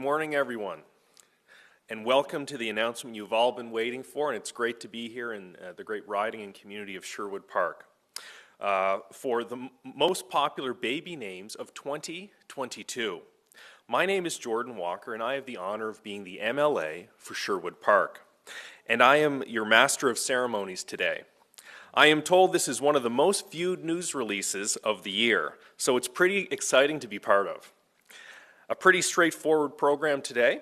morning, everyone, and welcome to the announcement you've all been waiting for, and it's great to be here in the great riding and community of Sherwood Park for the most popular baby names of 2022. My name is Jordan Walker, and I have the honor of being the MLA for Sherwood Park, and I am your Master of Ceremonies today. I am told this is one of the most viewed news releases of the year, so it's pretty exciting to be part of. A pretty straightforward program today.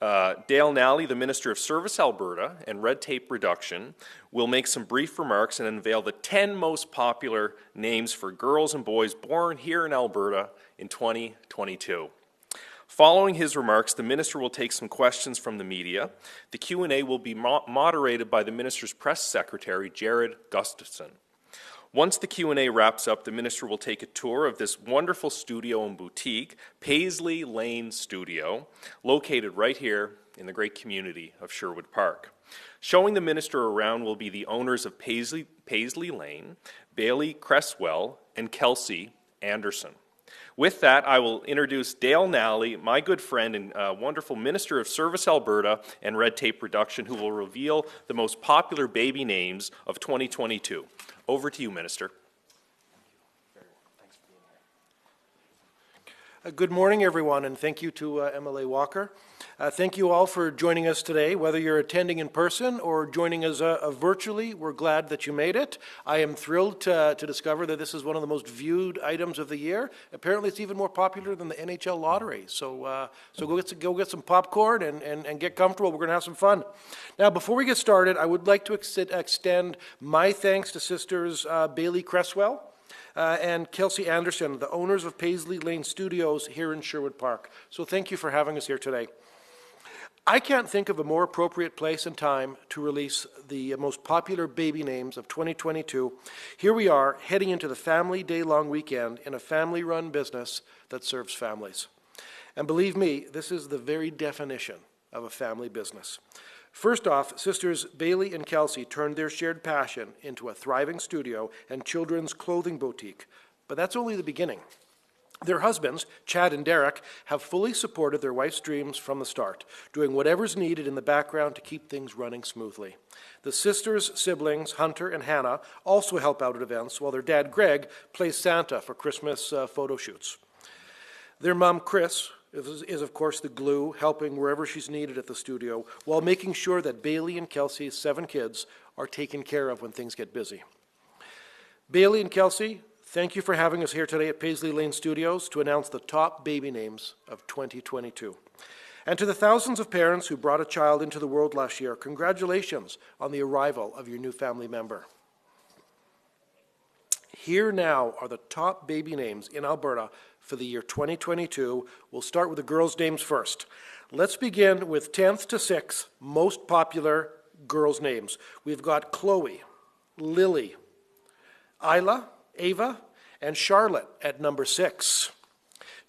Dale Nally, the Minister of Service Alberta and Red Tape Reduction, will make some brief remarks and unveil the 10 most popular names for girls and boys born here in Alberta in 2022. Following his remarks, the Minister will take some questions from the media. The Q&A will be moderated by the Minister's Press Secretary, Jared Gustafson. Once the Q&A wraps up, the Minister will take a tour of this wonderful studio and boutique, Paisley Lane Studio, located right here in the great community of Sherwood Park. Showing the Minister around will be the owners of Paisley Lane, Bailey Cresswell, and Kelsey Anderson. With that, I will introduce Dale Nally, my good friend and wonderful Minister of Service Alberta and Red Tape Reduction, who will reveal the most popular baby names of 2022. Over to you, Minister. Good morning, everyone, and thank you to MLA Walker. Thank you all for joining us today. Whether you're attending in person or joining us virtually, we're glad that you made it. I am thrilled to discover that this is one of the most viewed items of the year. Apparently, it's even more popular than the NHL lottery. So go get some popcorn and get comfortable. We're going to have some fun. Now, before we get started, I would like to extend my thanks to Sisters Bailey Cresswell and Kelsey Anderson, the owners of Paisley Lane Studios here in Sherwood Park. So thank you for having us here today. I can't think of a more appropriate place and time to release the most popular baby names of 2022. Here we are, heading into the family day-long weekend in a family-run business that serves families. And believe me, this is the very definition of a family business. First off, Sisters Bailey and Kelsey turned their shared passion into a thriving studio and children's clothing boutique. But that's only the beginning. Their husbands, Chad and Derek, have fully supported their wife's dreams from the start, doing whatever's needed in the background to keep things running smoothly. The sisters' siblings, Hunter and Hannah, also help out at events, while their dad, Greg, plays Santa for Christmas photo shoots. Their mom, Chris, is of course the glue, helping wherever she's needed at the studio, while making sure that Bailey and Kelsey's 7 kids are taken care of when things get busy. Bailey and Kelsey, thank you for having us here today at Paisley Lane Studios to announce the top baby names of 2022. And to the thousands of parents who brought a child into the world last year, congratulations on the arrival of your new family member. Here now are the top baby names in Alberta for the year 2022. We'll start with the girls' names first. Let's begin with 10th to 6th most popular girls' names. We've got Chloe, Lily, Isla, Ava, and Charlotte at number 6.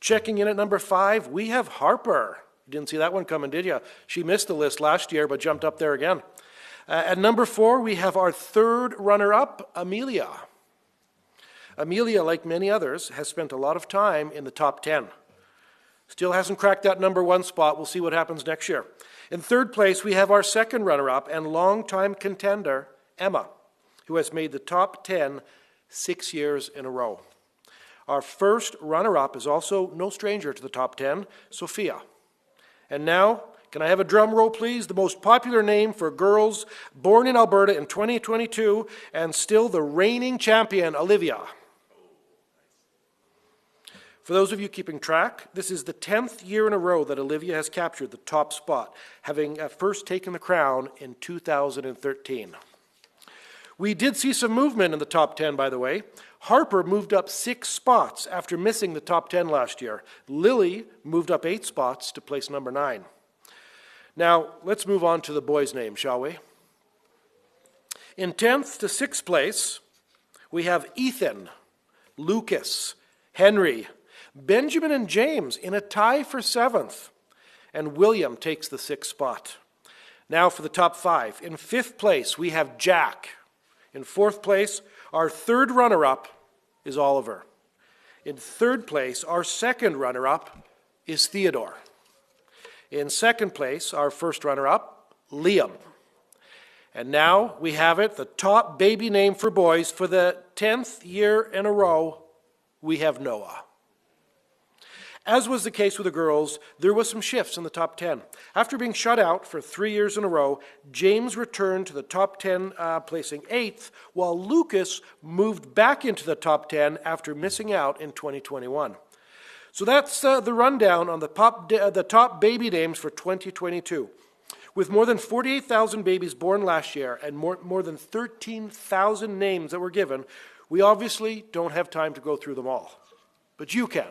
Checking in at number 5, we have Harper. You didn't see that one coming, did you? She missed the list last year, but jumped up there again. At number 4, we have our third runner-up, Amelia. Amelia, like many others, has spent a lot of time in the top 10. Still hasn't cracked that number 1 spot. We'll see what happens next year. In third place, we have our second runner-up and longtime contender, Emma, who has made the top 10 6 years in a row. Our first runner-up is also no stranger to the top 10, Sophia. And now, can I have a drum roll, please? The most popular name for girls born in Alberta in 2022, and still the reigning champion, Olivia. For those of you keeping track, this is the 10th year in a row that Olivia has captured the top spot, having first taken the crown in 2013. We did see some movement in the top 10, by the way. Harper moved up 6 spots after missing the top 10 last year. Lily moved up 8 spots to place number 9. Now, let's move on to the boys' names, shall we? In 10th to 6th place, we have Ethan, Lucas, Henry, Benjamin and James in a tie for 7th, and William takes the 6th spot. Now for the top 5. In 5th place, we have Jack. In 4th place, our third runner-up is Oliver. In 3rd place, our second runner-up is Theodore. In second place, our first runner-up, Liam. And now we have it, the top baby name for boys for the 10th year in a row, we have Noah. As was the case with the girls, there was some shifts in the top 10. After being shut out for 3 years in a row, James returned to the top 10, placing 8th, while Lucas moved back into the top 10 after missing out in 2021. So that's the rundown on the top baby names for 2022. With more than 48,000 babies born last year and more than 13,000 names that were given, we obviously don't have time to go through them all. But you can.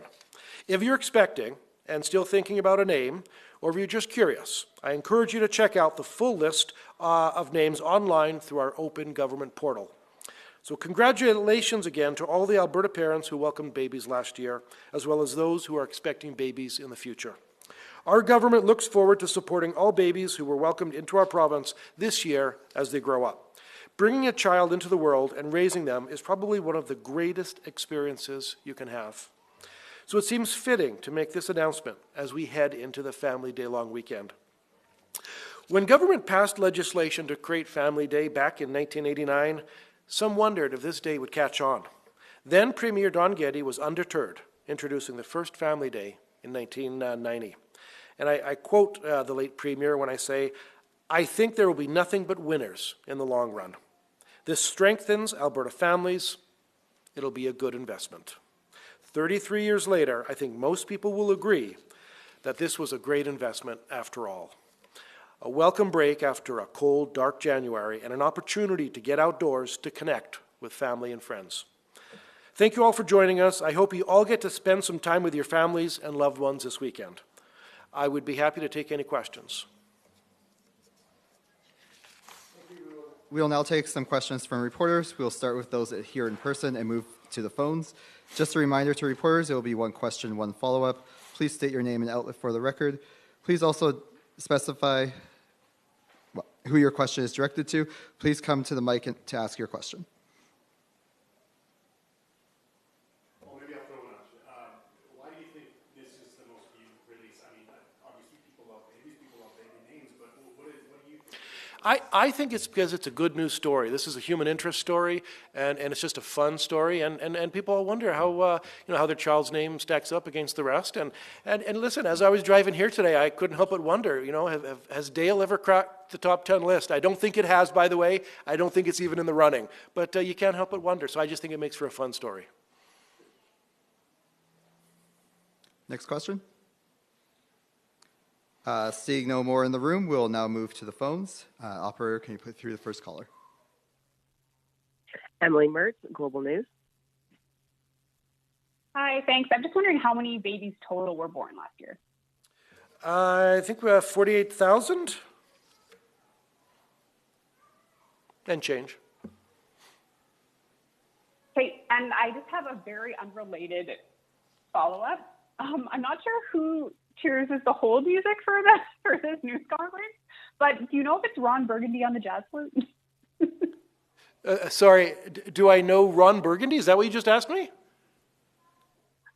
If you're expecting and still thinking about a name, or if you're just curious, I encourage you to check out the full list of names online through our open government portal. So congratulations again to all the Alberta parents who welcomed babies last year, as well as those who are expecting babies in the future. Our government looks forward to supporting all babies who were welcomed into our province this year as they grow up. Bringing a child into the world and raising them is probably one of the greatest experiences you can have. So it seems fitting to make this announcement as we head into the Family Day long weekend. When government passed legislation to create Family Day back in 1989, some wondered if this day would catch on. Then Premier Don Getty was undeterred, introducing the first Family Day in 1990. And I quote the late Premier when I say, "I think there will be nothing but winners in the long run. This strengthens Alberta families. It'll be a good investment." 33 years later, I think most people will agree that this was a great investment after all. A welcome break after a cold, dark January and an opportunity to get outdoors to connect with family and friends. Thank you all for joining us. I hope you all get to spend some time with your families and loved ones this weekend. I would be happy to take any questions. We will now take some questions from reporters. We'll start with those here in person and move to the phones. Just a reminder to reporters, it will be one question, one follow-up. Please state your name and outlet for the record. Please also specify who your question is directed to. Please come to the mic to ask your question. Well, maybe I'll throw one at you. Why do you think this is the most viewed release? I mean, obviously people love baby names, but what do you think? I think it's because it's a good news story. This is a human interest story, and it's just a fun story, and people all wonder how how their child's name stacks up against the rest. And listen, as I was driving here today, I couldn't help but wonder, has Dale ever cracked the top 10 list? I don't think it has, by the way. I don't think it's even in the running, but you can't help but wonder. So I just think it makes for a fun story. Next question. Seeing no more in the room, we'll now move to the phones. Operator, can you put through the first caller? Emily Mertz, Global News. Hi, thanks. I'm just wondering how many babies total were born last year. I think we have 48,000 and change. Okay, and I just have a very unrelated follow-up. I'm not sure who chooses the hold music for this news conference, but do you know if it's Ron Burgundy on the jazz flute? Sorry, do I know Ron Burgundy? Is that what you just asked me?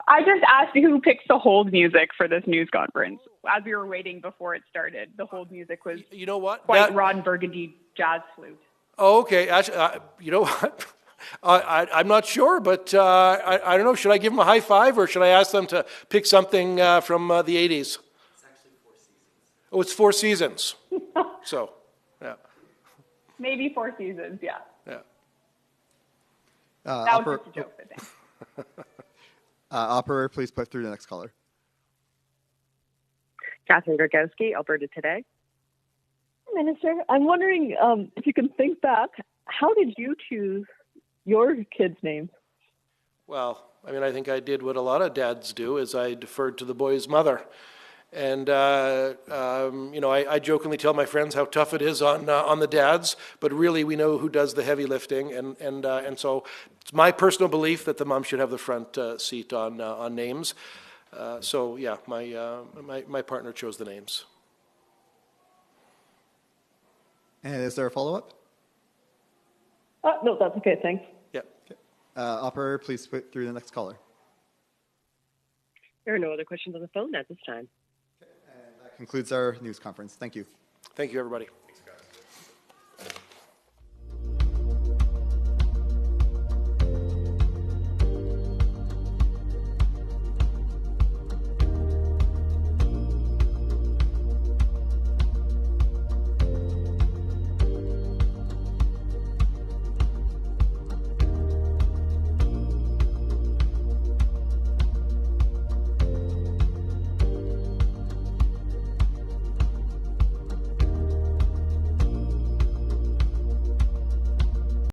I just asked who picks the hold music for this news conference. As we were waiting before it started, the hold music was Ron Burgundy jazz flute. Oh, okay. Actually, you know what? I'm not sure, but I don't know. Should I give them a high five or should I ask them to pick something from the 80s? It's actually Four Seasons. Oh, it's Four Seasons. So, yeah. Maybe Four Seasons, yeah. Yeah. That was just a joke, I think. Operator, please put through the next caller. Catherine Gragowski, Alberta Today. Minister, I'm wondering if you can think back, how did you choose your kids' names? Well, I mean, I think I did what a lot of dads do, is I deferred to the boy's mother. And, I jokingly tell my friends how tough it is on the dads, but really we know who does the heavy lifting. And so it's my personal belief that the mom should have the front seat on names. So, yeah, my partner chose the names. And is there a follow-up? No, that's okay, thanks. Yeah. Okay. Operator, please put through the next caller. There are no other questions on the phone at this time. Okay. In that concludes our news conference. Thank you. Thank you, everybody.